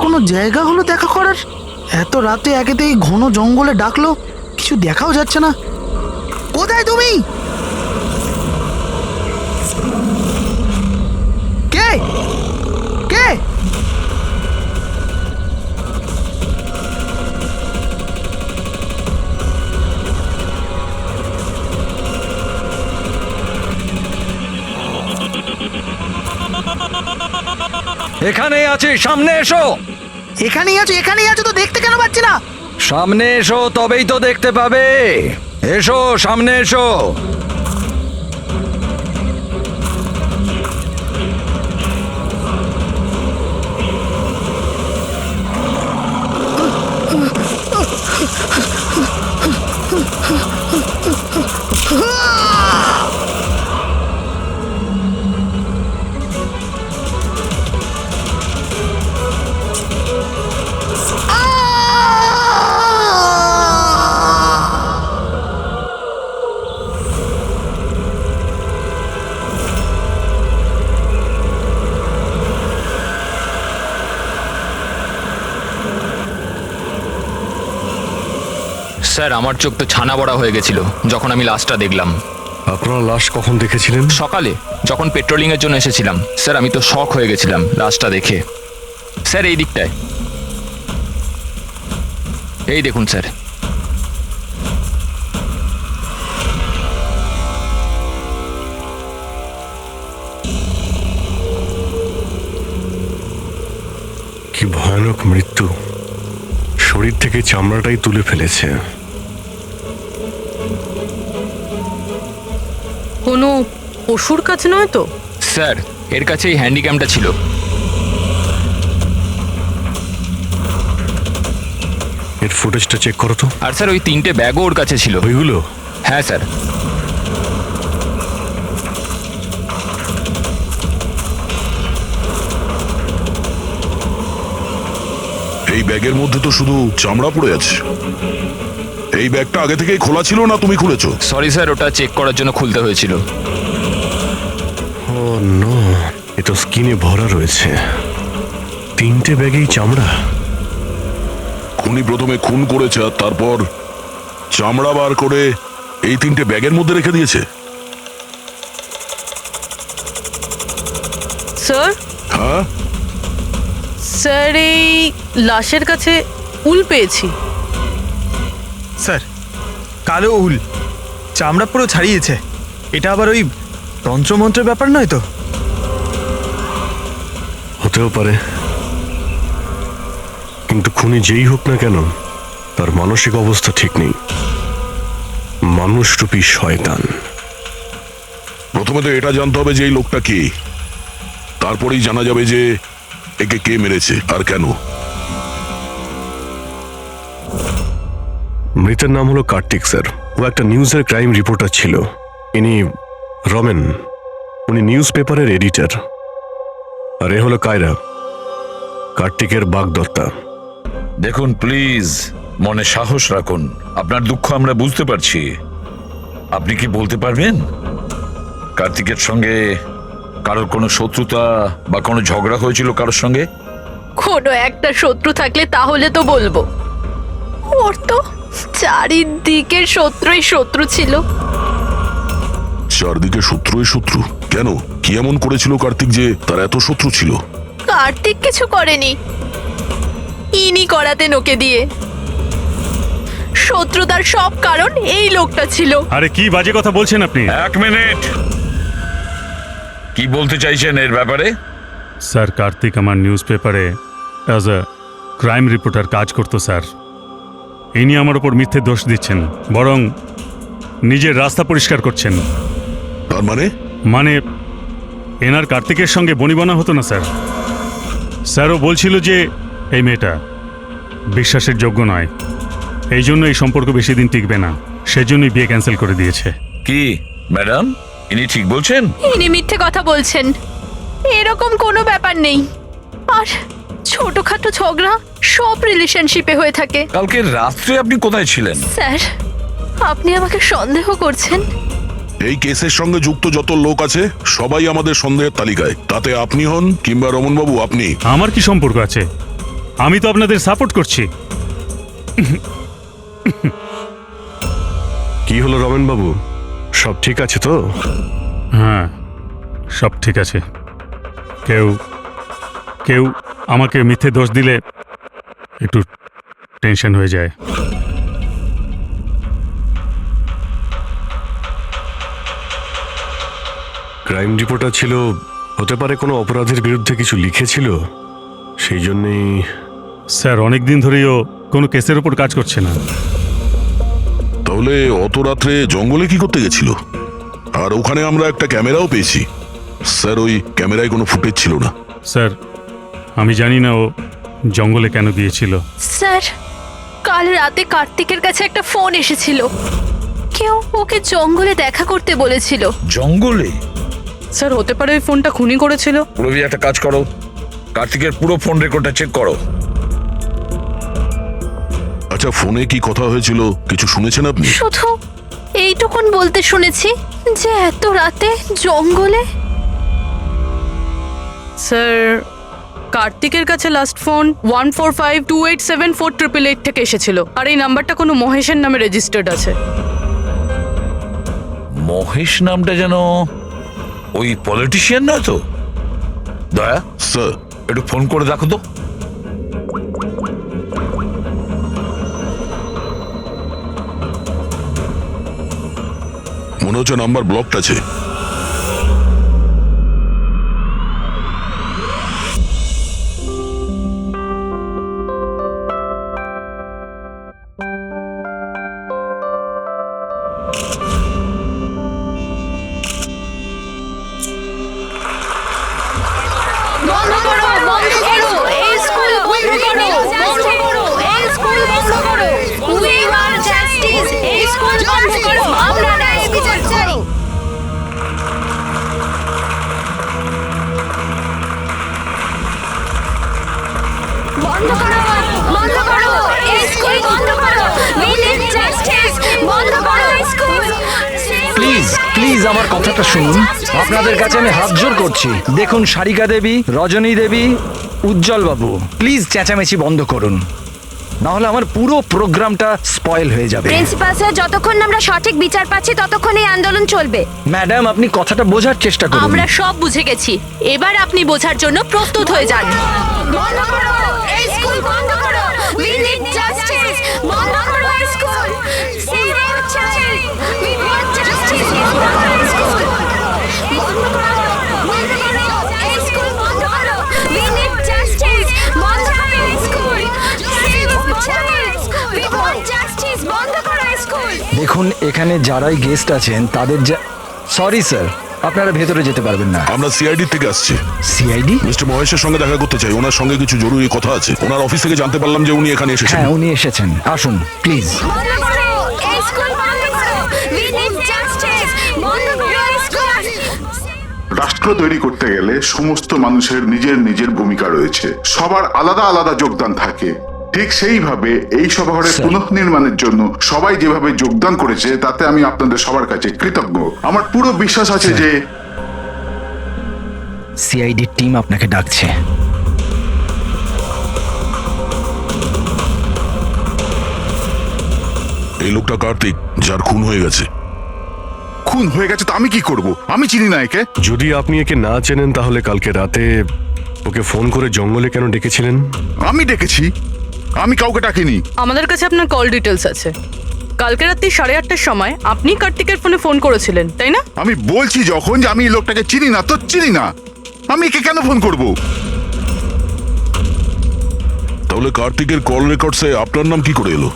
কোনো জায়গা হলো দেখা করার? এত রাতে একেতেই ঘন জঙ্গলে ডাকলো, কিছু দেখাও যাচ্ছে না। কোথায় তুমি? কে কে? এখানেই আছি, সামনে এসো। এখানেই আছো তো, দেখতে কেন পাচ্ছি না? সামনে এসো, তবেই তো দেখতে পাবে। এসো, সামনে এসো। স্যার, আমার চোখ তো ছানা বড়া হয়ে গেছিল যখন আমি লাশটা দেখলাম। আপনারা লাশ কখন দেখেছিলেন? সকালে যখন পেট্রোলিং এর জন্য এসেছিলাম। স্যার, আমি তো শক হয়ে গেছিলাম লাশটা দেখে। স্যার, এই দিকটায় এই দেখুন স্যার। কি ভয়ানক মৃত্যু! শরীর থেকে চামড়াটাই তুলে ফেলেছে। কোনো পশুর কাজ নয় তো? স্যার, এর কাছে এই হ্যান্ডিক্যামটা ছিল। এর ফুটেজটা চেক করো তো। আর স্যার, ওই 3টে ব্যাগও ওর কাছে ছিল। ওইগুলো? হ্যাঁ স্যার। এই ব্যাগের মধ্যে তো শুধু চামড়া পড়ে আছে। এই ব্যাগটা আগে থেকেই খোলা ছিল না তুমি খুলেছো? সরি স্যার, ওটা চেক করার জন্য খুলতে হয়েছিল। ও নো, এ তো স্কিনে ভরা রয়েছে। 3টে ব্যাগেই চামড়া। খুনি প্রথমে খুন করেছে আর তারপর চামড়া বার করে এই 3টে ব্যাগের মধ্যে রেখে দিয়েছে। স্যার, হ্যাঁ, স্যার এই লাশের কাছে উল পেয়েছি। স্যার, কালো উল, চামড়া পুরো ছাড়িয়েছে। এটা আবার ওই তন্ত্রমন্ত্রের ব্যাপার নয় তো? হতেও পারে, কিন্তু খুনি যেই হোক না কেন তার মানসিক অবস্থা ঠিক নেই। মানুষরূপী শয়তান। প্রথমে তো এটা জানতে হবে যে এই লোকটা কে, তারপরেই জানা যাবে যে একে কে মেরেছে আর কেন। মৃতের নাম হলো কার্তিক স্যার। ও একটা নিউজের ক্রাইম রিপোর্টার ছিল। ইনি রমেন, উনি নিউজ পেপারের এডিটর। আর এ হলো কায়রা, কার্তিকের বাগদত্তা। দেখুন প্লিজ, মনে সাহস রাখুন। আপনার দুঃখ আমরা বুঝতে পারছি। আপনি কি বলতে পারবেন কার্তিকের সঙ্গে কারোর কোনো শত্রুতা বা কোনো ঝগড়া হয়েছিল কারোর সঙ্গে? কোনো একটা শত্রু থাকলে তাহলে তো বলবো। ওর তো চারিদিকের শত্রুই শত্রু ছিল। চারদিকে শত্রুই শত্রু? কেন, কি এমন করেছিল কার্তিক যে তার এত শত্রু ছিল? কার্তিক কিছু করেনি, ইনি করাতেন ওকে দিয়ে। শত্রুতার সব কারণ এই লোকটা ছিল। আরে কি বাজে কথা বলছেন আপনি? এক মিনিট, কি বলতে চাইছেন এর ব্যাপারে? স্যার, কার্তিক আমার নিউজ পেপারে অ্যাজ এ ক্রাইম রিপোর্টার কাজ করতো স্যার। ইনি আমার ওপর মিথ্যে দোষ দিচ্ছেন, বরং নিজের রাস্তা পরিষ্কার করছেন। তার মানে এনার কার্তিকের সঙ্গে বনিবনা হতো না স্যার। স্যারও বলছিল যে এই মেয়েটা বিশ্বাসের যোগ্য নয়, এই জন্য এই সম্পর্ক বেশি দিন টিকবে না, সেজন্যই বিয়ে ক্যান্সেল করে দিয়েছে। কি ম্যাডাম, ইনি ঠিক বলছেন? ইনি মিথ্যে কথা বলছেন, এরকম কোনো ব্যাপার নেই। আর ছোটখাটো ঝগড়া সব রিলেশনশিপে হয়ে থাকে। কালকে রাত্রে আপনি কোথায় ছিলেন? স্যার, আপনি আমাকে সন্দেহ করছেন? এই কেসের সঙ্গে যুক্ত যত লোক আছে সবাই আমাদের সন্দেহের তালিকায়। তাতে আপনি হন কিংবা রমনবাবু, আপনি। আমার কি সম্পর্ক আছে? আমি তো আপনাদের সাপোর্ট করছি। কি হলো রমেন বাবু, সব ঠিক আছে তো? হ্যাঁ, সব ঠিক আছে। কেউ কেউ আমাকে মিথ্যে দোষ দিলে একটু টেনশন হয়ে যায়। ক্রাইম রিপোর্টার ছিল, হতে পারে কোনো অপরাধের বিরুদ্ধে কিছু লিখেছিল, সেই জন্যই। স্যার, অনেক দিন ধরেই ও কোনো কেসের ওপর কাজ করছে না। তাহলে অত রাত্রে জঙ্গলে কি করতে গেছিল? আর ওখানে আমরা একটা ক্যামেরাও পেয়েছি। স্যার, ওই ক্যামেরায় কোনো ফুটেজ ছিল না। স্যার, আমি জানি না ও জঙ্গলে কেন গিয়েছিল। স্যার, কাল রাতে কার্তিকের কাছে একটা ফোন এসেছিল। কেউ ওকে জঙ্গলে দেখা করতে বলেছিল। জঙ্গলে? স্যার, হতে পারে ওই ফোনটা খুনি করেছিল। রবি, একটা কাজ করো, কার্তিকের পুরো ফোন রেকর্ডটা চেক করো। আচ্ছা, ফোনে কি কথা হয়েছিল কিছু শুনেছেন আপনি? শুধু এইটুকুন বলতে শুনেছি যে এত রাতে জঙ্গলে। স্যার, কার্তিকের কাছে লাস্ট ফোন 1452874888 থেকে এসেছিল, আর এই নাম্বারটা কোনো মহেশের নামে রেজিস্টার্ড আছে। মহেশ নামটা যেন ওই পলিটিশিয়ান নয় তো? দয়া, স্যার, একটু ফোন করে দেখো তো। মনে হচ্ছে নাম্বার ব্লকড আছে। বন্ধ করো, বন্ধ করো, এই স্কুল বন্ধ করো, বন্ধ করো, এই স্কুল বন্ধ করো। We want justice, এই স্কুল বন্ধ করো, আমরা ন্যায় বিচার চাই। বন্ধ করো, বন্ধ করো, এই স্কুল বন্ধ করো। We need justice, বন্ধ করো এই স্কুল। প্লিজ প্লিজ আমার কথাটা শুনুন। আপনাদের কাছে আমি হাত জোর করছি। দেখুন, সারিকা দেবী, রজনী দেবী, উজ্জ্বল বাবু, প্লিজ চেঁচামেচি বন্ধ করুন, না হলে আমার পুরো প্রোগ্রামটা স্পয়েল হয়ে যাবে। প্রিন্সিপাল স্যার, যতক্ষণ না আমরা সঠিক বিচার পাচ্ছি ততক্ষণ এই আন্দোলন চলবে। ম্যাডাম, আপনি কথাটা বোঝার চেষ্টা করুন। আমরা সব বুঝে গেছি, এবার আপনি বোঝার জন্য প্রস্তুত হয়ে যান। বন্ধ করো, এই স্কুল বন্ধ করো। We need justice, বন্ধ করো এই স্কুল। সিরিয়াল চাই, we want justice, বন্ধ করো এই স্কুল। বন্ধ করো, বন্ধ করো, এই স্কুল বন্ধ করো। We need justice, বন্ধ করো এই স্কুল। সিরিয়াল চাই, we want justice, বন্ধ করো এই স্কুল। দেখুন, এখানে যারাই গেস্ট আছেন তাদের সরি স্যার, আপনারা ভেতরে যেতে পারবেন না। আমরা সিআইডি থেকে আসছি। সিআইডি? মিস্টার মহেশের সঙ্গে দেখা করতে চাই। ওনার সঙ্গে কিছু জরুরি কথা আছে। ওনার অফিস থেকে জানতে পারলাম যে উনি এখানে এসেছেন। হ্যাঁ, উনি এসেছেন। আসুন প্লিজ। বন্ধ করো, এই স্কুল বন্ধ করো। We need justice, বন্ধ করো এই স্কুল। রাষ্ট্র তৈরি করতে গেলে সমস্ত মানুষের নিজের নিজের ভূমিকা রয়েছে, সবার আলাদা আলাদা যোগদান থাকে। ঠিক সেইভাবে এই সভাঘরের পুনঃনির্মাণের জন্য সবাই যেভাবে যোগদান করেছে তাতে আমি আপনাদের সবার কাছে কৃতজ্ঞ। আমার পুরো বিশ্বাস আছে যে সিআইডি টিম আপনাকে ডাকছে। এই লোকটা কার্তিক, যার খুন হয়ে গেছে। খুন হয়ে গেছে তো আমি কি করব? আমি চিনি না একে। যদি আপনি একে না চেনেন তাহলে কালকে রাতে ওকে ফোন করে জঙ্গলে কেন ডেকেছিলেন? আমি ডেকেছি? আমি কাউকে ডাকিনি। আমাদের কাছে আপনার কল ডিটেলস আছে। কালকে রাত্রি 8:30টার সময় আপনি কার্তিকের ফোনে ফোন করেছিলেন, তাই না? আমি বলছি যখন যে আমি এই লোকটাকে চিনি না, তো চিনি না। আমি একে কেন ফোন করব? তাহলে কার্তিকের কল রেকর্ডসে আপনার নাম কি করে এলো?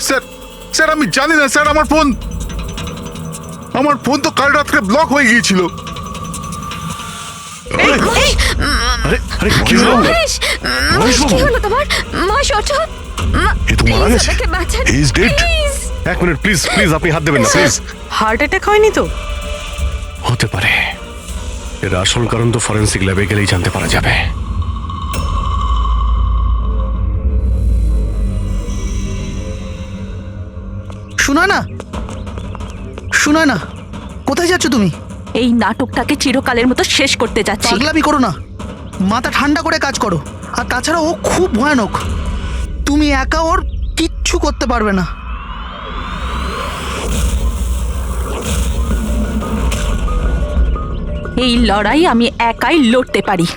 স্যার, স্যার আমি জানি না স্যার। আমার ফোন তো কাল রাত্রে ব্লক হয়ে গিয়েছিল। আরে কি হলো? কি হলো তোমার? মহেশ, ওঠো। এ তো মারা গেছে। He is dead. এক মিনিট প্লিজ, প্লিজ আপনি হাত দেবেন না প্লিজ। হার্ট অ্যাটাক হয়নি তো? হতে পারে, এর আসল কারণ তো ফরেন্সিক ল্যাবে গেলেই জানতে পারা যাবে। শোনা না, শোনা না, কোথায় যাচ্ছ তুমি? এই নাটকটাকে চিরকালের মতো শেষ করতে যাচ্ছি। পাগলামি করো না। মাথা ঠান্ডা করে কাজ করো। আর তাছাড়া ও খুব ভয়ানক, তুমি একা ওর কিচ্ছু করতে পারবে না। এই লড়াই আমি একাই লড়তে পারি।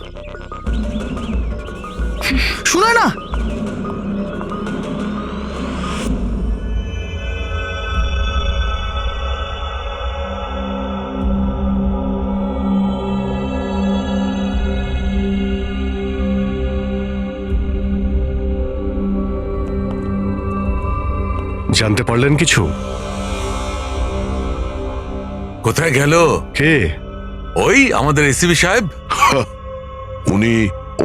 শুনো না, জানতে পারলেন কিছু? কোথায় গেল? কে? ওই আমাদের এসিবি সাহেব। উনি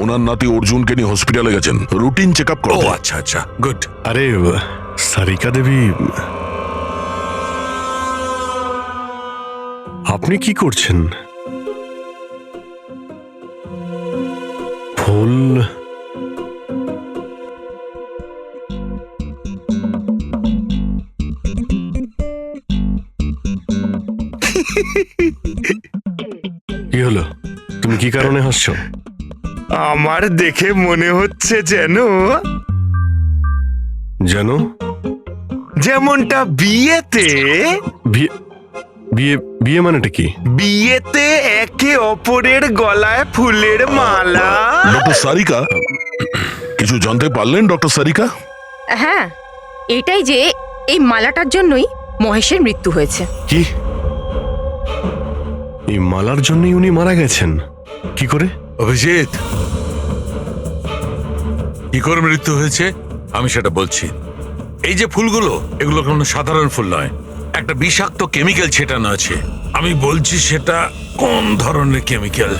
ওনার নাতি অর্জুনকে নিয়ে হসপিটালে গেছেন রুটিন চেক আপ ও করতে। আচ্ছা আচ্ছা, গুড। আরে সারিকা দেবী, আপনি কি করছেন? ফুল কি হলো? তুমি কি কারণে হাসছো? আমার দেখে মনে হচ্ছে যেন যেন যেমনটা বিয়েতে বিয়ে বিয়ে বিয়ে মানেটা কি? বিয়েতে একে অপরের গলায় ফুলের মালা। ডক্টর সারিকা, কিছু জানতে পারলেন ডক্টর সারিকা? হ্যাঁ, এটাই যে এই মালাটার জন্যই মহেশের মৃত্যু হয়েছে। কি? এই মালার জন্যই উনি মারা গেছেন? কি করে? অভিজিৎ, কি করে মৃত্যু হয়েছে আমি সেটা বলছি। এই যে ফুলগুলো, এগুলো কোনো সাধারণ ফুল নয়, একটা বিষাক্ত কেমিক্যাল ছেটানো আছে। আমি বলছি সেটা কোন ধরনের কেমিক্যাল।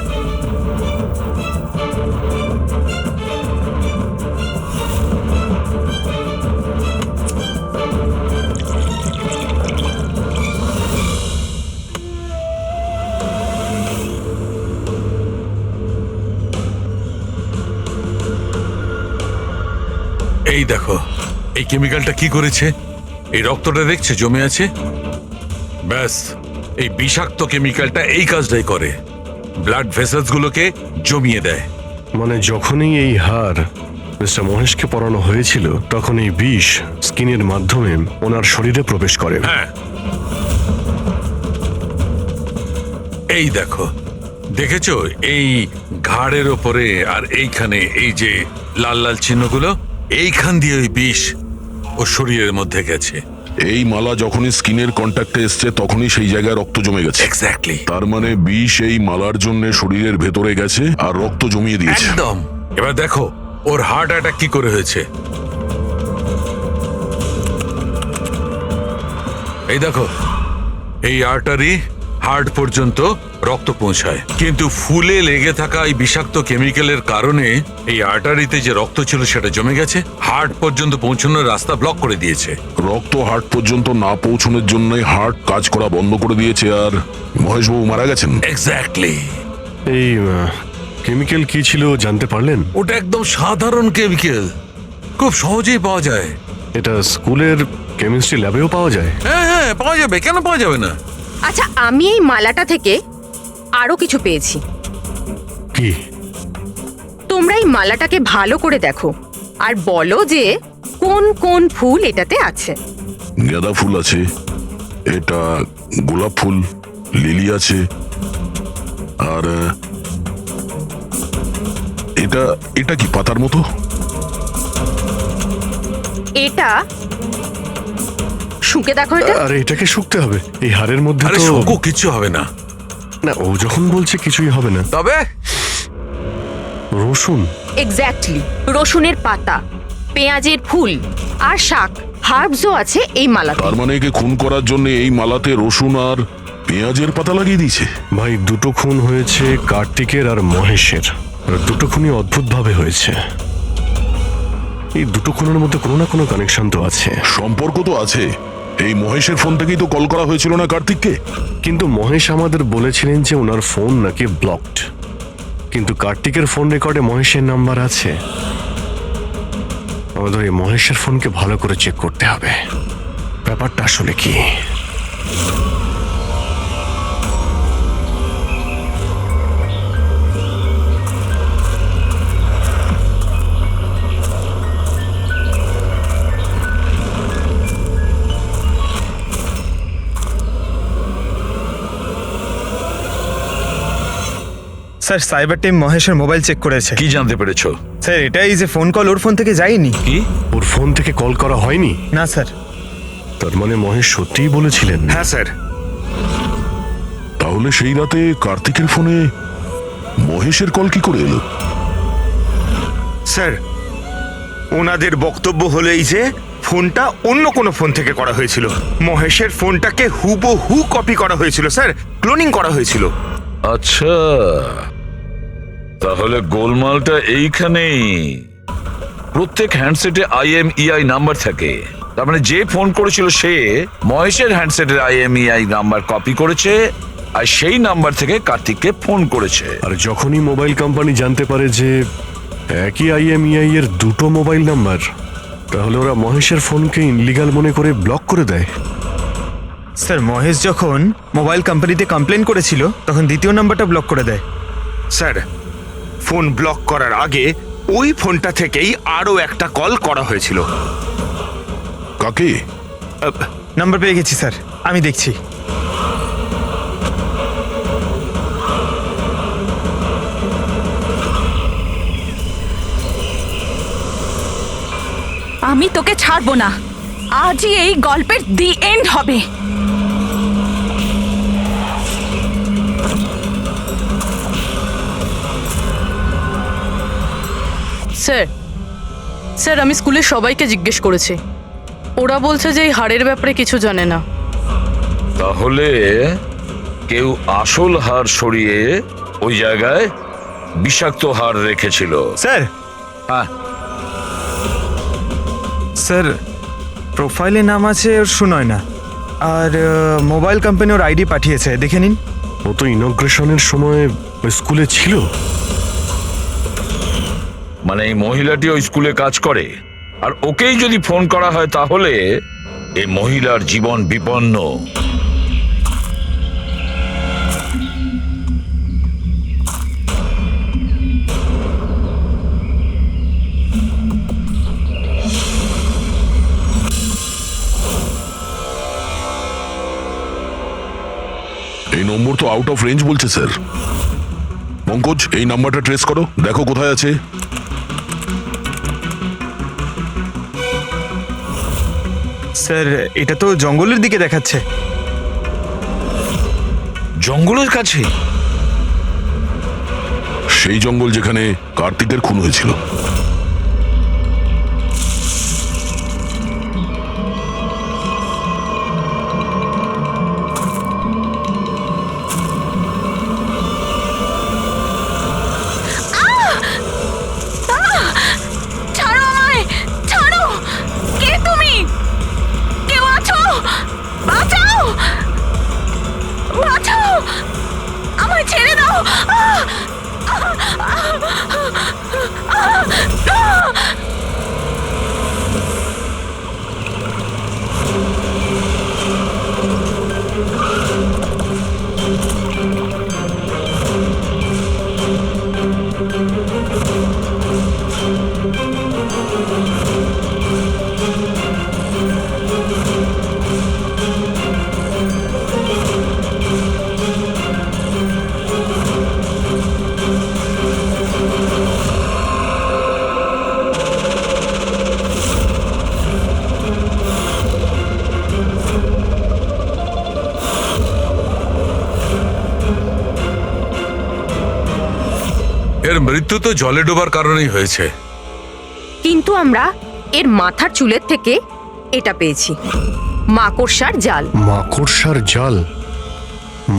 এই দেখো, এই কেমিক্যালটা কি করেছে? এই রক্তটা দেখছে জমে আছে, ব্যাস এই বিষাক্ত কেমিক্যালটা এই কাজটাই করে, ব্লাড ভেসেলস গুলোকে জমিয়ে দেয়। মানে যখনই এই হার মিস্টার মহেশকে পরানো হয়েছিল, তখন এই বিষ স্কিনের মাধ্যমে ওনার শরীরে প্রবেশ করে। হ্যাঁ, এই দেখো, দেখেছো এই ঘাড়ের ওপরে আর এইখানে এই যে লাল লাল চিহ্নগুলো, এইখান দিয়ে ওই বিষ ও শরীরের মধ্যে গেছে। এই মালা যখনই স্কিনের কন্ট্যাক্টে এসছে তখনই সেই জায়গায় রক্ত জমে গেছে। এক্স্যাক্টলি। তার মানে বিষ এই মালার জন্য শরীরের ভেতরে গেছে আর রক্ত জমিয়ে দিয়েছে। একদম। এবার দেখো ওর হার্ট অ্যাটাক কি করে হয়েছে। এই দেখো, এই আর্টারি হার্ট পর্যন্ত রক্ত পৌঁছায়, কিন্তু ফুলে লেগে থাকা এই বিষাক্ত কেমিক্যালের কারণে এই আর্টারিতে যে রক্ত ছিল সেটা জমে গেছে, হার্ট পর্যন্ত পৌঁছানোর রাস্তা ব্লক করে দিয়েছে। রক্ত হার্ট পর্যন্ত না পৌঁছানোর জন্য হার্ট কাজ করা বন্ধ করে দিয়েছে আর মহেশবাবু মারা গেছেন। এক্স্যাক্টলি। এই কেমিক্যাল কি ছিল জানতে পারলেন? ওটা একদম সাধারণ কেমিক্যাল, খুব সহজেই পাওয়া যায়। এটা স্কুলের কেমিস্ট্রি ল্যাবেও পাওয়া যায়? হ্যাঁ হ্যাঁ, পাওয়া যাবে, কেন পাওয়া যাবে না। আচ্ছা, আমি এই মালাটা থেকে আরো কিছু পেয়েছি। কি? তোমরা এই মালাটাকে ভালো করে দেখো আর বলো যে কোন কোন ফুল এটাতে আছে। গাঁদা ফুল আছে, এটা গোলাপ ফুল, লিলি আছে, আর এটা এটা কি পাতার মতো? এটা শুকে দেখো এটা। আরে এটাকে শুকতে হবে? এই হারের মধ্যে আরে তো শোকো, কিচ্ছু হবে না। না, ও যখন বলছে কিছুই হবে না। তবে রসুন? এক্স্যাক্টলি, রসুনের পাতা, পেঁয়াজের ফুল আর শাক, হার্বসও আছে এই মালাতে। তার মানে একে খুন করার জন্য এই মালাতে রসুন আর পেঁয়াজের পাতা লাগিয়ে দিয়েছে। ভাই, দুটো খুন হয়েছে কার্তিকের আর মহেশের, আর দুটো খুনই অদ্ভুত ভাবে হয়েছে। এই দুটো খুনের মধ্যে কোনো না কোনো কানেকশন তো আছে। সম্পর্ক তো আছে। এই মহেশের ফোন থেকেই তো কল করা হয়েছিল না কার্তিককে। কিন্তু মহেশ আমাদের বলেছিলেন যে ওনার ফোন নাকি ব্লকড, কিন্তু কার্তিকের ফোন রেকর্ডে মহেশের নাম্বার আছে। আমাদের এই মহেশের ফোনকে ভালো করে চেক করতে হবে, ব্যাপারটা আসলে কি। স্যার সাইবার টিম মহেশের মোবাইল চেক করেছে। কি জানতে পেরেছো? স্যার এটাই যে ফোন কল ওর ফোন থেকে যায়নি। কি? ওর ফোন থেকে কল করা হয়নি? না স্যার। তার মানে মহেশ সত্যিই বলেছিলেন? হ্যাঁ স্যার। তাহলে সেই রাতে কার্তিকের ফোনে মহেশের কল কি করে এলো? স্যার ওনাদের বক্তব্য হলো এই যে ফোনটা অন্য কোনো ফোন থেকে করা হয়েছিল। মহেশের ফোনটাকে হুবহু কপি করা হয়েছিল স্যার, ক্লোনিং করা হয়েছিল। আচ্ছা, তাহলে গোলমালটা এইখানেই। প্রত্যেক হ্যান্ডসেটে IMEI নাম্বার থাকে, তার মানে যে ফোন করেছিল সে মহেশের হ্যান্ডসেটের IMEI নাম্বার কপি করেছে আর সেই নাম্বার থেকে কার্তিককে ফোন করেছে। আর যখনই মোবাইল কোম্পানি জানতে পারে যে একই IMEI এর দুটো মোবাইল নাম্বার, তাহলে ওরা মহেশের ফোনকে ইনলিগাল মনে করে ব্লক করে দেয়। স্যার মহেশ যখন মোবাইল কোম্পানিতে কমপ্লেন করেছিল তখন দ্বিতীয় নাম্বারটা ব্লক করে দেয়। স্যার ফোন ব্লক করার আগে ওই ফোনটা থেকেই আরো একটা কল করা হয়েছিল। কাকে? নাম্বার পেয়ে গেছি স্যার, আমি দেখছি। আমি তোকে ছাড়বো না, আজই এই গল্পের দি এন্ড হবে। স্যার স্যার আমি স্কুলের সবাইকে জিজ্ঞেস করেছি, ওরা বলছে যে এই হাড়ের ব্যাপারে কিছু জানে না। তাহলে কেউ আসল হার সরিয়ে ওই জায়গায় বিষাক্ত হার রেখেছিল। স্যার হ্যাঁ স্যার প্রোফাইলে নাম আছে ওর সুনয় না, আর মোবাইল কোম্পানি ওর ID পাঠিয়েছে, দেখে নিন। ও তো ইনগ্রেশনের সময় ওই স্কুলে ছিল। মানে এই মহিলাটি ওই স্কুলে কাজ করে, আর ওকেই যদি ফোন করা হয় তাহলে এই মহিলার জীবন বিপন্ন। এই নম্বর তো আউট অফ রেঞ্জ বলছে স্যার। পঙ্কজ, এই নাম্বারটা ট্রেস করো, দেখো কোথায় আছে। স্যার এটা তো জঙ্গলের দিকে দেখাচ্ছে। জঙ্গলের কাছে? সেই জঙ্গল যেখানে কার্তিকের খুন হয়েছিল। ছাড়ো আমায়, ছাড়ো! কে তুমি? কেউ আছো? বাঁচাও, বাঁচাও, আমায় ছেড়ে দাও। এর মৃত্যু তো জলে ডোবার কারণেই হয়েছে। কিন্তু আমরা এর মাথার চুলের থেকে এটা পেয়েছি, মাকড়সার জাল। মাকড়সার জাল?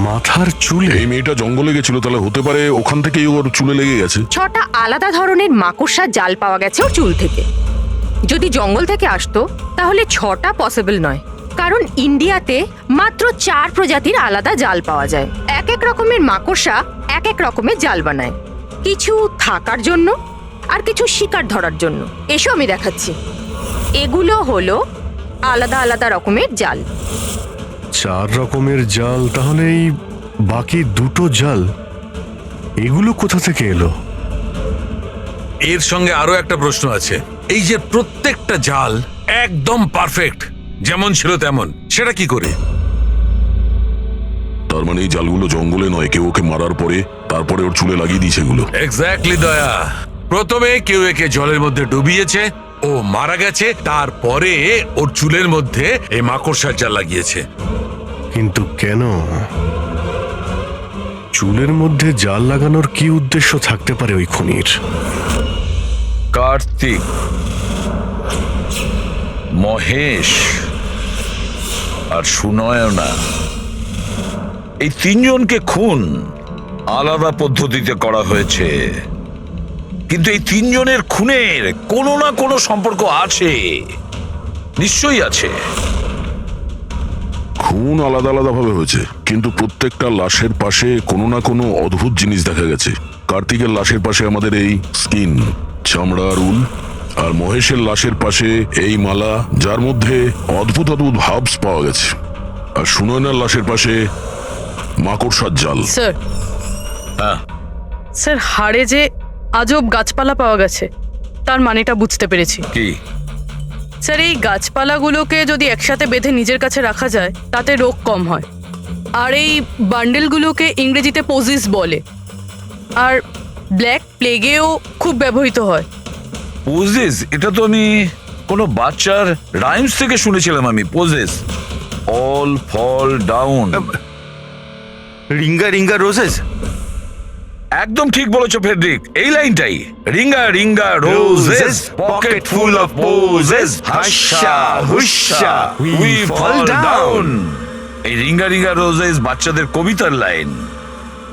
মাথার চুলে? এই মেয়েটা জঙ্গলে গেছিল, তাহলে হতে পারে ওখান থেকেই ওর চুলে লেগে গেছে। 6টা আলাদা ধরনের মাকড়সার জাল পাওয়া গেছে ওর চুল থেকে। যদি জঙ্গল থেকে আসতো তাহলে 6টা পসিবল নয়, কারণ ইন্ডিয়াতে মাত্র 4 প্রজাতির আলাদা জাল পাওয়া যায়। এক এক রকমের মাকড়সা এক এক রকমের জাল বানায়, কিছু থাকার জন্য আর কিছু শিকার ধরার জন্য। এসো আমি দেখাচ্ছি। এগুলো হলো আলাদা আলাদা রকমের জাল। 4 রকমের জাল? তাহলে এই বাকি দুটো জাল এগুলো কোথা থেকে এলো? এর সঙ্গে আরো একটা প্রশ্ন আছে, এই যে প্রত্যেকটা জাল একদম পারফেক্ট, যেমন ছিল তেমন, সেটা কি করে? তার মানে এই জালগুলো জঙ্গলে নয়, কেউ ওকে মারার পরে তারপরে ওর চুলে লাগিয়ে দিয়েছে এগুলো। এক্স্যাক্টলি দয়া। প্রথমে কেউ একে জলের মধ্যে ডুবিয়েছে, ও মারা গেছে, তারপরে ওর চুলের মধ্যে এই মাকড়সার জাল লাগিয়েছে। কিন্তু কেন? চুলের মধ্যে জাল লাগানোর কি উদ্দেশ্য থাকতে পারে ওই খুনির? কার্তিক, মহেশ আর সুনয়না, এই তিনজনকে খুন আলাদা পদ্ধতিতে করা হয়েছে, কিন্তু এই তিনজনের খুনের কোনো না কোনো সম্পর্ক আছে, নিশ্চয়ই আছে। খুন আলাদা আলাদা ভাবে হয়েছে, কিন্তু প্রত্যেকটা লাশের পাশে কোনো না কোনো অদ্ভুত জিনিস দেখা গেছে। কার্তিকের লাশের পাশে আমাদের এই স্কিন, চামড়ার উল, আর মহেশের লাশের পাশে এই মালা, যার মধ্যে অদ্ভুত অদ্ভুত হাবস পাওয়া গেছে। আর সুনয়নার লাশের পাশে মাকড়সার জাল। স্যার, হ্যাঁ, স্যার হাড়ে যে আজব গাছপালা পাওয়া গেছে তার মানেটা বুঝতে পেরেছি। কি? স্যার, এই গাছপালাগুলোকে যদি একসাথে বেঁধে নিজের কাছে রাখা যায় তাতে রোগ কম হয়। আর এই বান্ডেলগুলোকে ইংরেজিতে পোজিস বলে, আর ব্ল্যাক প্লেগেও খুব ব্যবহৃত হয়। পোজেস, এটা তো আমি কোনো বাচ্চার রাইমস থেকে শুনেছিলাম। আমি posies, all fall down. Ringa ringa roses. একদম ঠিক বলেছো ফেডরিক, এই লাইনটাই। Ringa ringa roses, pocket full of posies, husha husha we fall down. এই রিঙ্গা রিঙ্গা রোজেস বাচ্চাদের কবিতার লাইন।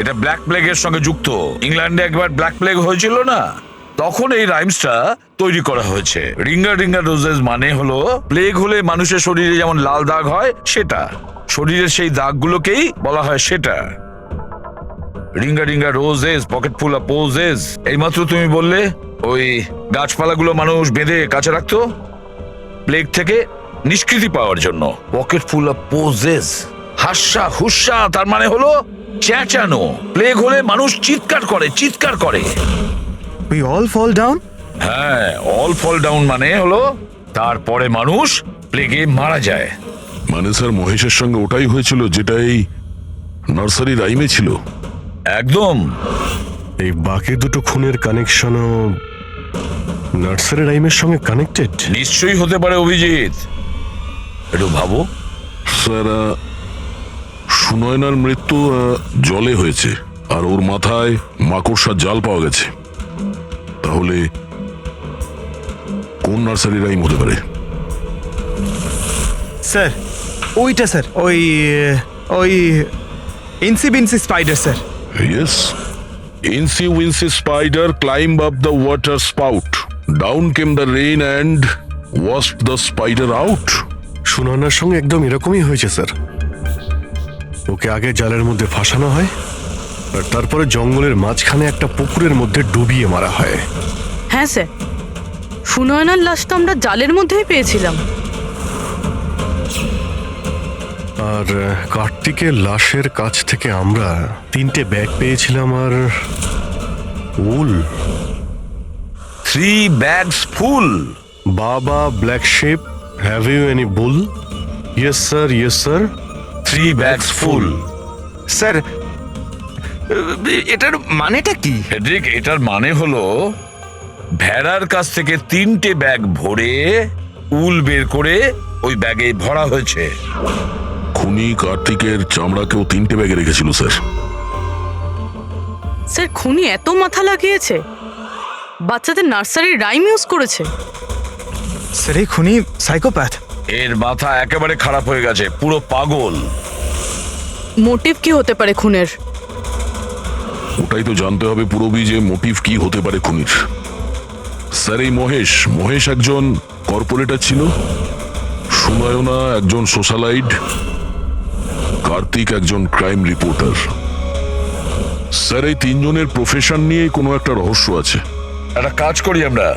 এটা ব্ল্যাক প্লেগের সঙ্গে যুক্ত। ইংল্যান্ডে একবার ব্ল্যাক প্লেগ হয়েছিল না, তখন এই রাইমসটা তৈরি করা হয়েছে। রিঙ্গা রিঙ্গা রোজেস মানে হলো প্লেগ হলে মানুষের শরীরে যেমন লাল দাগ হয় সেটা, শরীরের সেই দাগগুলোকেই বলা হয় সেটা। Ringa ringa roses, pocket full of poses. এইমাত্র তুমি বললে ওই গাছপালাগুলো মানুষ বেঁধে কাছে রাখতো প্লেগ থেকে নিষ্কৃতি পাওয়ার জন্য। Pocket full of posies, husha হুস্যা, তার মানে হলো চেঁচানো। প্লেগ হলে মানুষ চিৎকার করে, চিৎকার করে। We all fall down. হ্যাঁ, অল ফল ডাউন মানে হলো তারপরে মানুষ প্লেগে মারা যায়। মানে স্যার মহেশের সঙ্গে ওটাই হয়েছিল যেটা এই নার্সারি রাইমে ছিল। একদম। এই বাকি দুটো খুনের কানেকশনও নার্সারি রাইমের সঙ্গে কানেক্টেড? নিশ্চয়ই হতে পারে অভিজিৎ, একটু ভাবো। স্যার, সুনয়নার মৃত্যু জলে হয়েছে, আর ওর মাথায় মাকড়সার জাল পাওয়া গেছে। তাহলে কোন নার্সারি রাইম হতে পারে? স্যার ওইটা, স্যার ওই ওই Incy Wincy spider sir. Yes. Incy Wincy Spider climbed up the water spout. Down came the rain and washed the spider out. সুনয়নার সঙ্গে একদম এরকমই হয়েছে স্যার। ওকে আগে জালের মধ্যে ফাঁসানো হয়, আর তারপরে জঙ্গলের মাঝখানে একটা পুকুরের মধ্যে ডুবিয়ে মারা হয়। হ্যাঁ স্যার, সুনয়নার লাশ তো আমরা জালের মধ্যেই পেয়েছিলাম। আর কার্তিকের লাশের কাছ থেকে আমরা 3টে ব্যাগ পেয়েছিলাম, আর wool. 3 bags full. Baa baa black sheep, have you any wool? Yes sir, yes sir. 3 bags full. Sir, এটার মানেটা কি? ফেডরিক, এটার মানে হলো ভেড়ার কাছ থেকে 3টে ব্যাগ ভরে উল বের করে ওই ব্যাগে ভরা হয়েছে। খুনি কার্তিকের চামড়াকেও 3টে ব্যাগে রেখেছিল স্যার। স্যার, খুনি এত মাথা লাগিয়েছে, বাচ্চাদের নার্সারি রাইম ইউজ করেছে। স্যার এই খুনি সাইকোপ্যাথ। এর মাথা একেবারে খারাপ হয়ে গেছে, পুরো পাগল। মোটিভ কি হতে পারে খুনের? ওটাই তো জানতে হবে পুরবি, যে মোটিভ কি হতে পারে খুনির। স্যার, এই মহেশ একজন কর্পোরেটর ছিল, সুনয়না একজন সোশ্যালাইট, কার্তিক একজন ক্রাইম রিপোর্টার। স্যার, এই তিনজনের প্রফেশন নিয়ে কোনো একটা রহস্য আছে। একটা কাজ করি আমরা,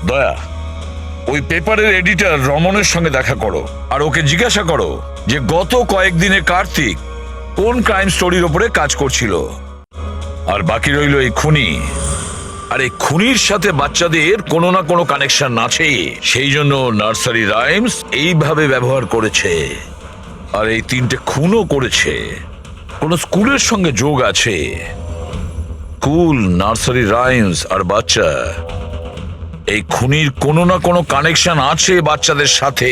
দয়া, ওই পেপারের এডিটর রমনের সঙ্গে দেখা করো, আর ওকে জিজ্ঞাসা করো যে গত কয়েকদিনে কার্তিক কোন ক্রাইম স্টোরির ওপরে কাজ করছিল। আর বাকি রইল এই খুনি। আর এই খুনির সাথে বাচ্চাদের কোনো না কোনো কানেকশন আছে, সেই জন্য নার্সারি রাইমস এইভাবে ব্যবহার করেছে। আর এই 3টে খুনও করেছে। কোনো স্কুলের সঙ্গে যোগ আছে? স্কুল, নার্সারি রাইমস আর বাচ্চা, এই খুনির কোনো না কোনো কানেকশন আছে বাচ্চাদের সাথে।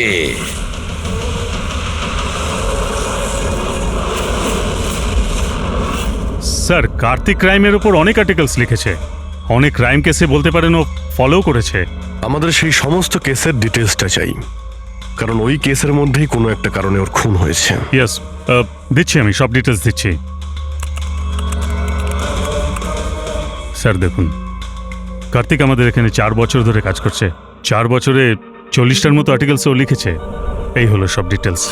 স্যার, কার্তিক ক্রাইমের ওপর অনেক আর্টিকেলস লিখেছে, অনেক ক্রাইম কেসে বলতে পারেন ও ফলো করেছে। আমাদের সেই সমস্ত কেসের ডিটেলসটা চাই, কারণ ওই কেসের মধ্যেই কোনো একটা কারণে ওর খুন হয়েছে। ইয়েস, দিচ্ছি, আমি সব ডিটেলস দিচ্ছি। স্যার দেখুন, কার্তিক আমাদের এখানে 4 বছর ধরে কাজ করছে। 4 বছরে 40টার মতো আর্টিকেলস ও লিখেছে। এই হলো সব ডিটেলস।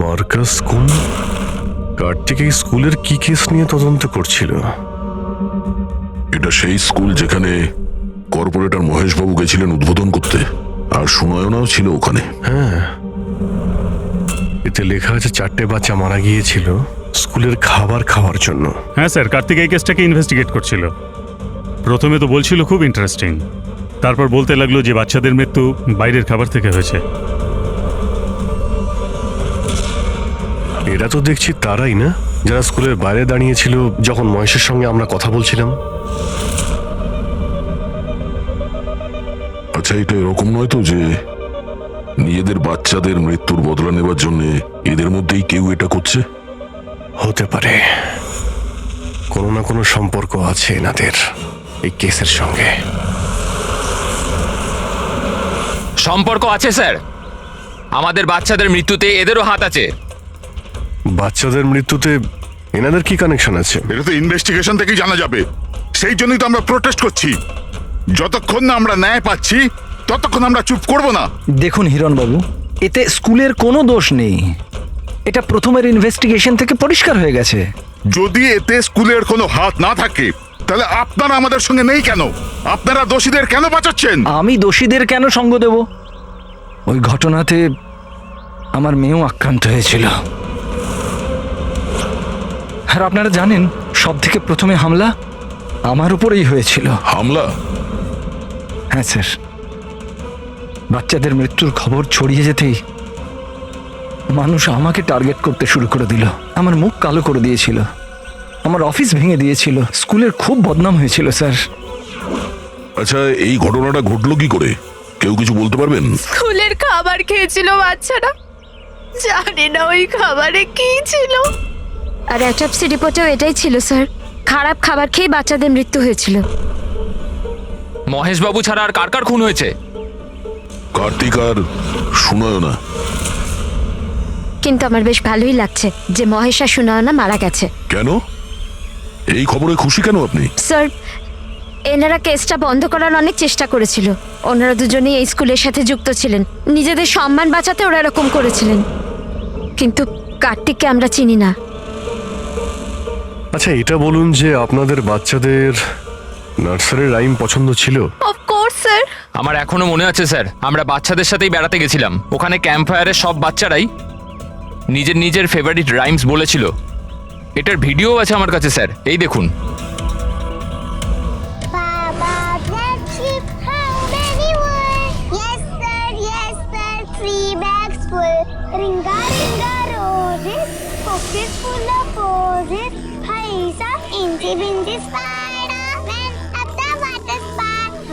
মার্কাস কোন? কার্তিক এই স্কুলের কি কেস নিয়ে তদন্ত করছিল? এটা সেই স্কুল যেখানে কর্পোরেটর মহেশবাবু গেছিলেন উদ্বোধন করতে, আর সুনয়নাও ছিল ওখানে। হ্যাঁ, এতে লেখা আছে 4টে বাচ্চা মারা গিয়েছিল স্কুলের খাবার খাওয়ার জন্য। হ্যাঁ স্যার, কার্তিক এই কেসটাকে ইনভেস্টিগেট করছিল। প্রথমে তো বলছিল খুব ইন্টারেস্টিং, তারপর বলতে লাগলো যে বাচ্চাদের মৃত্যু বাইরের খাবার থেকে হয়েছে। এরা তো দেখছি তারাই না যারা স্কুলের বাইরে দাঁড়িয়েছিল যখন মহেশের সঙ্গে আমরা কথা বলছিলাম। আচ্ছা, এটা এরকম নয় তো যে নিজেদের বাচ্চাদের মৃত্যুর বদলা নেবার জন্য এদের মধ্যেই কেউ এটা করছে? হতে পারে, কোনো না কোনো সম্পর্ক আছে এনাদের এই কেসের সঙ্গে। সম্পর্ক আছে স্যার, আমাদের বাচ্চাদের মৃত্যুতে এদেরও হাত আছে। বাচ্চাদের মৃত্যুতে এনাদের কি কানেকশন আছে? এটা তো ইনভেস্টিগেশন থেকেই জানা যাবে। সেই জন্যই তো আমরা প্রোটেস্ট করছি। যতক্ষণ না আমরা ন্যায় পাচ্ছি ততক্ষণ আমরা চুপ করব না। দেখুন হিরণবাবু, এতে স্কুলের কোনো দোষ নেই। এটা প্রথমের ইনভেস্টিগেশন থেকে পরিষ্কার হয়ে গেছে। যদি এতে স্কুলের কোনো হাত না থাকে তাহলে আপনারা আমাদের সঙ্গে নেই কেন? আপনারা দোষীদের কেন বাঁচাচ্ছেন? আমি দোষীদের কেন সঙ্গ দেব? ওই ঘটনাতে আমার মেয়েও আক্রান্ত হয়েছিল। আর আপনারা জানেন, সব থেকে প্রথমে হামলা আমার উপরেই হয়েছিল। হামলা? হ্যাঁ স্যার, বাচ্চাদের মৃত্যুর খবর ছড়িয়ে যেতেই মানুষ আমাকে টার্গেট করতে শুরু করে দিল। আমার মুখ কালো করে দিয়েছিল, আমার অফিস ভেঙে দিয়েছিল, স্কুলের খুব বদনাম হয়েছিল স্যার। আচ্ছা, এই ঘটনাটা ঘটলো কি করে? কেউ কিছু বলতে পারবেন? স্কুলের খাবার খেয়েছিল বাচ্চারা, জানি না ওই খাবারে কি ছিল। আর অ্যাটপসি রিপোর্টেও এটাই ছিল স্যার, খারাপ খাবার খেয়ে বাচ্চাদের মৃত্যু হয়েছিল। মহেশবাবু ছাড়া আর কার কার খুন হয়েছে? কার্তিক আর সুনয়না। কিন্তু আমার বেশ ভালোই লাগছে যে মহেশ আর সুনয়না মারা গেছে। কেন? এই খবরে খুশি কেন আপনি? স্যার, এনারা কেসটা বন্ধ করার অনেক চেষ্টা করেছিল। ওনারা দুজনেই এই স্কুলের সাথে যুক্ত ছিলেন, নিজেদের সম্মান বাঁচাতে ওরা এরকম করেছিলেন। কিন্তু কার্তিককে আমরা চিনি না। আচ্ছা, এটা বলুন যে আপনাদের বাচ্চাদের নার্সারি রাইম পছন্দ ছিল? Of course sir. আমার এখনো মনে আছে স্যার, আমরা বাচ্চাদের সাথেই বেড়াতে গেছিলাম। ওখানে ক্যাম্প ফায়ারের সব বাচ্চারাই নিজের নিজের ফেভারিট রাইমস বলেছিল। এটার ভিডিও আছে আমার কাছে স্যার, এই দেখুন।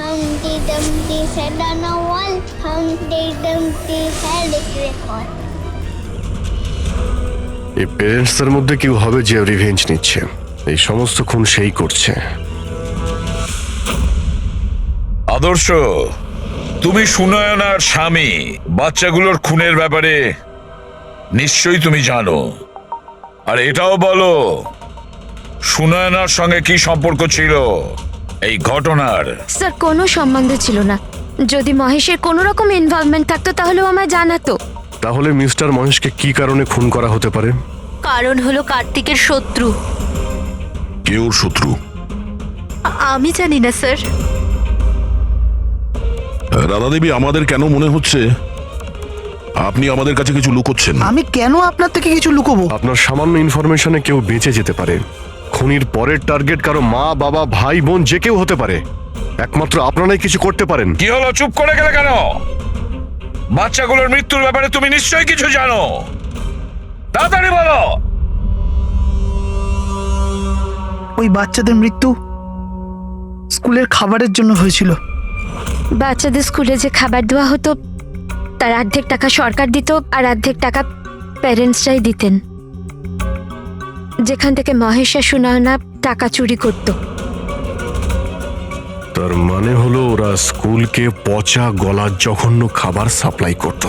Humpty Dumpty sat on a wall. Humpty Dumpty had a great fall. এই প্যারেন্টসদের মধ্যে কেউ হবে যে রিভেঞ্জ নিচ্ছে। এই সমস্ত খুন সেই করছে। আদর্শ, তুমি সুনয়নার স্বামী, বাচ্চাগুলোর খুনের ব্যাপারে নিশ্চয়ই তুমি জানো। আর এটাও বলো, সুনয়নার সঙ্গে কি সম্পর্ক ছিল এই ঘটনার? স্যার, কোনো সম্বন্ধ ছিল না। যদি মহেশের কোনো রকম ইনভলভমেন্ট থাকতো তাহলেও আমায় জানাতো। তাহলে মিস্টার মহেশকে কি কারণে খুন করা হতে পারে? কারণ হলো কার্তিকের শত্রু। কে ওর শত্রু? আমি জানি না স্যার। রাধা দেবী, আমাদের কেন মনে হচ্ছে আপনি আমাদের কাছে কিছু লুকোচ্ছেন? আমি কেন আপনার থেকে কিছু লুকোবো? আপনার সামান্য ইনফরমেশনে কেউ বেঁচে যেতে পারে, খুনির পরের টার্গেট কারো মা, বাবা, ভাই, বোন যে কেউ হতে পারে। একমাত্র আপনারাই কিছু করতে পারেন। কি হলো, চুপ করে গেলে কেন? বাচ্চাগুলোর মৃত্যুর ব্যাপারে তুমি নিশ্চয়ই কিছু জানো, তাড়াতাড়ি বলো। ওই বাচ্চাদের মৃত্যু স্কুলের খাবারের জন্য হয়েছিল। বাচ্চাদের স্কুলে যে খাবার দেওয়া হতো তার অর্ধেক টাকা সরকার দিত আর অর্ধেক টাকা প্যারেন্টসরাই দিতেন, যেখান থেকে মহেশ আর সুনয়না টাকা চুরি করত। তার মানে হলো ওরা স্কুলকে পচা গলা জঘন্য খাবার সাপ্লাই করত।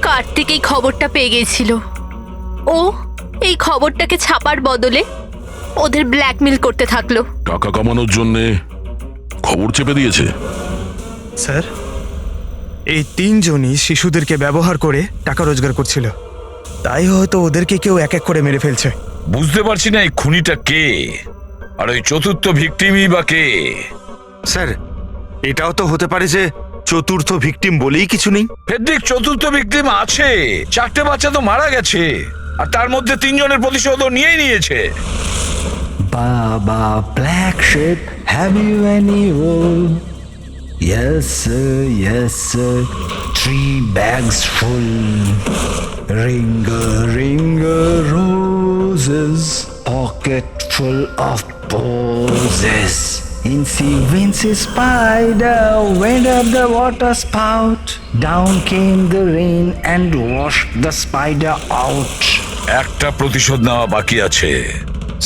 কার্তিক এই খবরটা পেয়ে গেছিল। ও এই খবরটাকে ছাপার বদলে ওদের ব্ল্যাকমেল করতে থাকলো। টাকা কামানোর জন্য খবর চেপে দিয়েছে। স্যার, এই তিনজনই শিশুদেরকে ব্যবহার করে টাকা রোজগার করছিল, তাই হয়তো ওদেরকে কেউ এক এক করে মেরে ফেলছে। বুঝতে পারছি না এই খুনিটা কে, আর ওই চতুর্থ ভিকটিমই বা কে। স্যার, এটাও তো হতে পারে যে চতুর্থ ভিকটিম বলেই কিছু নেই। ফেডরিক, চতুর্থ ভিকটিম আছে। 4টে বাচ্চা তো মারা গেছে, আর তার মধ্যে 3 জনের প্রতিশোধও নিয়েই নিয়েছে। Baa baa, black sheep, have you any wool? Yes sir, 3 bags full. Ringer roses, pocket full of posies. Incy Wincy spider went up the water spout. Down came the rain and washed the spider out. একটা প্রতিশোধ নেওয়া বাকি আছে।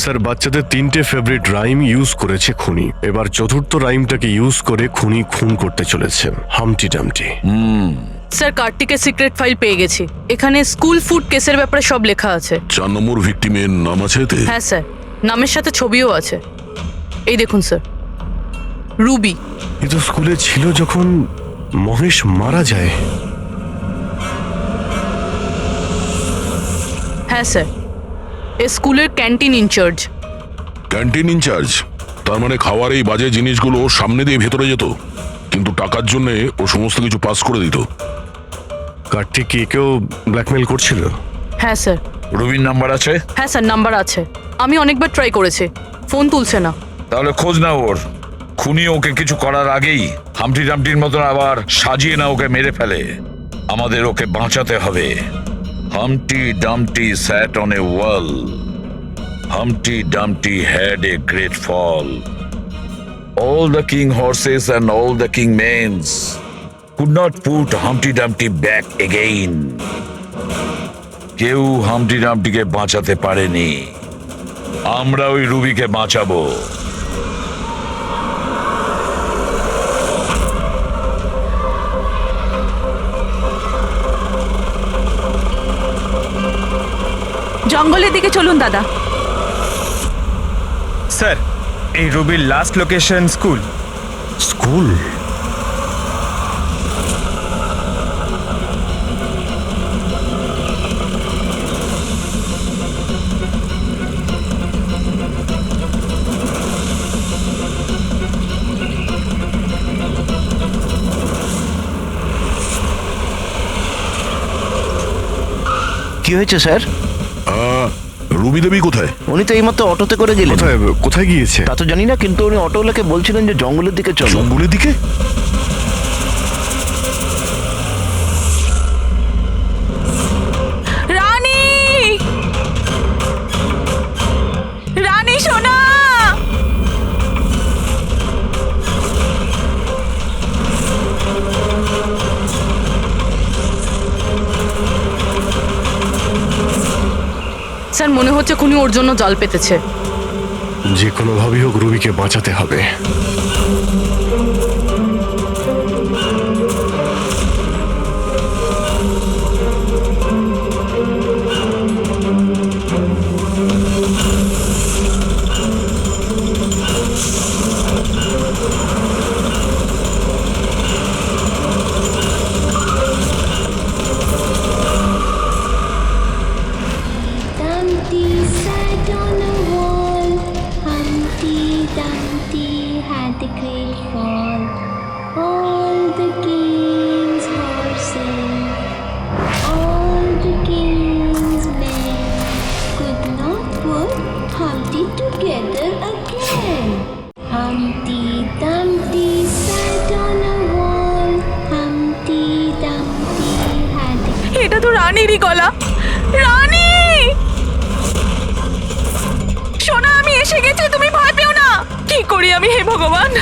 Sir, বাচ্চাদের 3টে favourite rhyme use করেছে খুনি। এবার চতুর্থ রাইমটাকে ইউজ করে খুনি খুন করতে চলেছে, হামটি ডামটি। স্যার, কার্তিকের সিক্রেট ফাইল পেয়ে গেছি। এখানে স্কুল ফুড কেসের ব্যাপারে সব লেখা আছে। 4 নম্বর ভিকটিমের নাম আছে এতে? হ্যাঁ স্যার, নামের সাথে ছবিও আছে। এই দেখুন স্যার, রুবি। এ তো স্কুলে ছিল যখন মহেশ মারা যায়। হ্যাঁ স্যার, এ স্কুলের ক্যান্টিন ইনচার্জ। Canteen in charge? তার মানে খাওয়ার এই বাজে জিনিসগুলো ওর সামনে দিয়ে ভেতরে যেত, কিন্তু টাকার জন্য ও সমস্ত কিছু পাস করে দিত। কার্তিক কি কেউ ব্ল্যাকমেল করছিল? হ্যাঁ স্যার। রুবির নাম্বার আছে? হ্যাঁ স্যার, নাম্বার আছে। আমি অনেকবার ট্রাই করেছি, ফোন তুলছে না। তাহলে খোঁজ না ওর। খুনি ওকে কিছু করার আগেই হামটি ডামটির মতন আবার সাজিয়ে না ওকে মেরে ফেলে। আমাদের ওকে বাঁচাতে হবে। Humpty Dumpty sat on a wall. Humpty Dumpty had a great fall. All the king horses and all the king mains could not put Humpty Dumpty back again. কেউ হামটি ডামটিকে বাঁচাতে পারেনি। আমরা ওই রুবিকে বাঁচাবো। জঙ্গলের দিকে চলুন দাদা। স্যার, এই রুবির লাস্ট লোকেশন স্কুল। স্কুল? কি হয়েছে স্যার? রুবি দেবী কোথায়? উনি তো এইমাত্র অটোতে করে গেলেন। কোথায় গিয়েছে তা তো জানি না, কিন্তু উনি অটোওয়ালাকে বলছিলেন যে জঙ্গলের দিকে চলো। জঙ্গলের দিকে? রানী, রানী সোনা। স্যার, মনে হচ্ছে খুনি ওর জন্য জাল পেতেছে। যে কোনোভাবেই হোক রুবিকে বাঁচাতে হবে। Dumpty sat on a wall. Humpty Dumpty had a great fall. together again. Humpty Dumpty sat on a wall. Humpty Dumpty had a এটা তো রানীরই গলা। রানী, সোনা, আমি এসে গেছি, তুমি ভয় পেও না। কি করি আমি, হে ভগবান?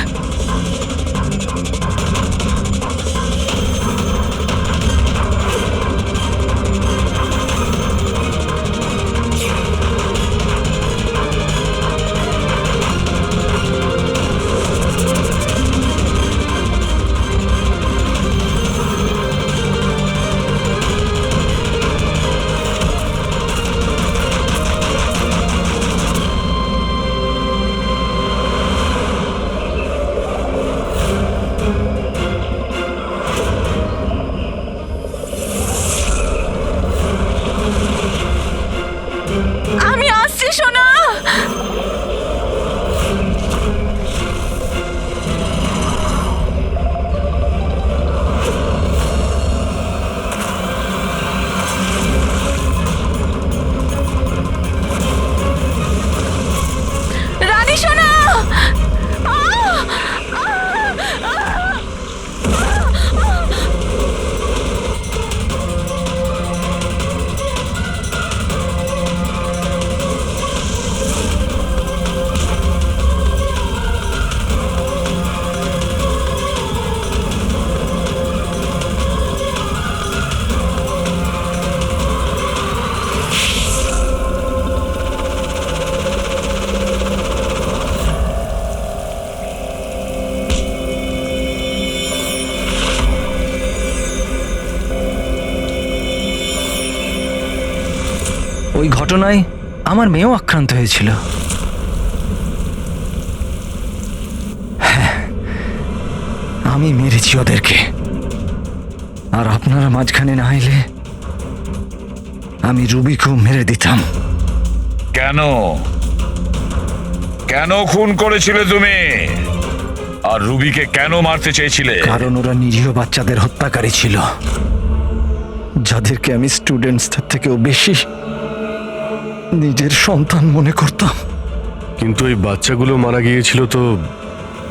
আমি আসছি সোনা। রানী সোনা, ওই ঘটনায় আমার মেয়েও আক্রান্ত হয়েছিল। হ্যাঁ, আমি মেরেছি ওদেরকে, আর আপনারা মাঝখানে না এলে আমি রুবিকেও মেরে দিতাম। কেন কেন খুন করেছিলে তুমি? আর রুবিকে কেন মারতে চেয়েছিলে? কারণ ওরা নিরীহ বাচ্চাদের হত্যাকারী ছিল, যাদেরকে আমি স্টুডেন্টসদের থেকেও বেশি নিজের সন্তান মনে করতাম। কিন্তু এই বাচ্চাগুলো মারা গিয়েছিল তো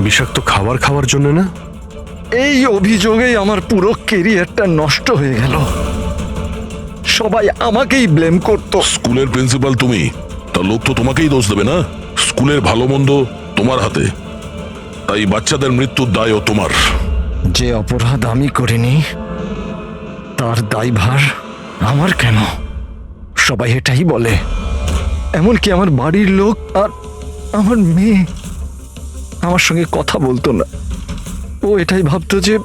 বিষাক্ত খাবার খাওয়ার জন্য না? এই অভিযোগেই আমার পুরো কেরিয়ারটা নষ্ট হয়ে গেল। সবাই আমাকেই ব্লেম করত। স্কুলের প্রিন্সিপাল তুমি, তা লোক তো তোমাকেই দোষ দেবে না? স্কুলের ভালো মন্দ তোমার হাতে, তাই বাচ্চাদের মৃত্যুর দায়ও তোমার। যে অপরাধ আমি করিনি তার দায়ভার আমার কেন? সবাই এটাই বলে, এমনকি আমার বাড়ির লোক। আর আমার মেয়ে আমার সঙ্গে কথা বলতো না। ও এটাই ভাবতো যে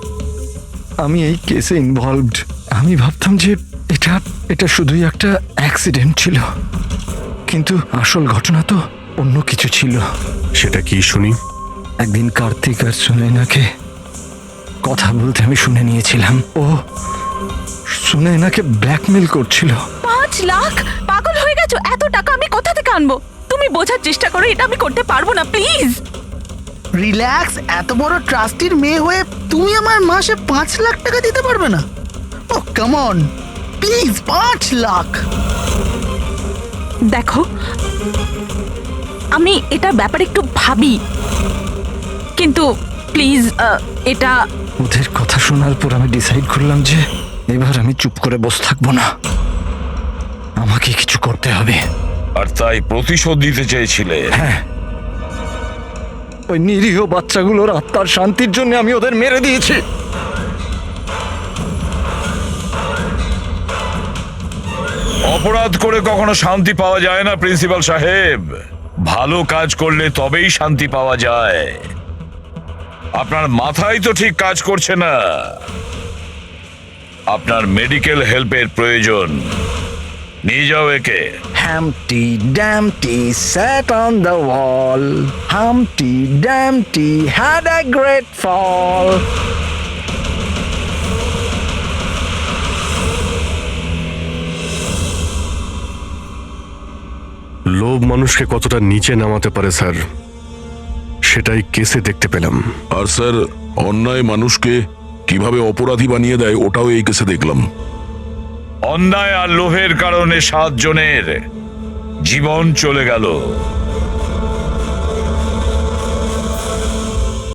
আমি এই কেসে ইনভলভড। আমি ভাবতাম যে এটা শুধুই একটা অ্যাক্সিডেন্ট ছিল, কিন্তু আসল ঘটনা তো অন্য কিছু ছিল। সেটা কি শুনি? একদিন কার্তিক আর সুনয়নাকে কথা বলতে আমি শুনে নিয়েছিলাম। ও সুনয়নাকে ব্ল্যাকমেল করছিল। 5 লাখ? পাগল হয়ে গেছো? এত টাকা আমি কোথা থেকে আনবো? তুমি বোঝার চেষ্টা করো, এটা আমি করতে পারবো না, প্লিজ। রিল্যাক্স। এত বড় ট্রাস্টির মেয়ে হয়ে তুমি আমার মাসে 5 লাখ টাকা দিতে পারবে না? ও কাম অন, প্লিজ 5 লাখ। দেখো, আমি এটার ব্যাপারে একটু ভাবি, কিন্তু প্লিজ এটা। ওদের কথা শোনার পর আমি ডিসাইড করলাম যে এবার আমি চুপ করে বসে থাকবো না, আমাকে কিছু করতে হবে। আর তাই প্রতিশোধ দিতে চেয়েছিলে? হ্যাঁ, ওই নিরীহ বাচ্চাগুলোর আত্মার শান্তির জন্য আমি ওদের মেরে দিয়েছি। অপরাধ করে কখনো শান্তি পাওয়া যায় না প্রিন্সিপাল সাহেব। ভালো কাজ করলে তবেই শান্তি পাওয়া যায়। আপনার মাথায় তো ঠিক কাজ করছে না। আপনার মেডিকেল হেল্পের প্রয়োজন। নিয়ে যাও একে। Humpty Dumpty sat on the wall. Humpty Dumpty had a great fall. লোভ মানুষকে কতটা নিচে নামাতে পারে স্যার, সেটাই কেসে দেখতে পেলাম। আর স্যার, অন্যায় মানুষকে কিভাবে অপরাধী বানিয়ে দেয় ওটাও এই কেসে দেখলাম। অন্যায় আর লোভের কারণে 7 জনের জীবন চলে গেল।